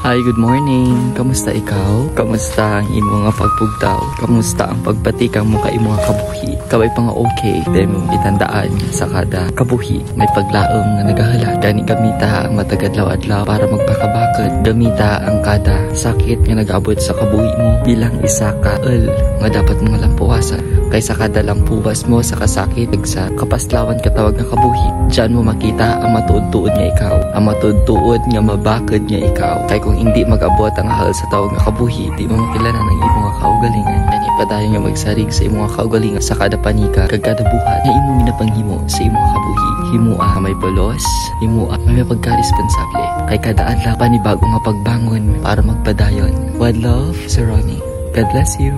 Hi, good morning. Kamusta ikaw? Kamusta ang imo nga pagpugtaw? Kamusta ang pagpatikang mo ka imo nga kabuhi? Kabay pa nga okay. Dahil mong itandaan sa kada kabuhi may paglaom nga nagahala. Gani gamita ang matagadlaw-adlaw para magpakabakod. Gamita ang kada sakit nga nag-abot sa kabuhi mo bilang isa ka nga dapat mga lampuwasan. Kaysa kada lampuwas mo sa kasakit sa kapaslawan katawag nga kabuhi. Diyan mo makita ang matuod-tuod nga ikaw. Ang matuod-tuod nga mabakod nga ikaw. Kaya kung hindi mag-abot ang hal sa tawag nga kabuhi, di mo makilala ng imo nga kaugalingan. Ani pa dayon nga magsarig sa imo nga kaugalingan sa kada panika kag kada buhat nga imo minapanghimo sa imo nga kabuhi. Himua may bolos, himua may pagka-responsable. Kay kada adlaw panibago nga pagbangon para magpadayon. One love, Sir Ronnie. God bless you.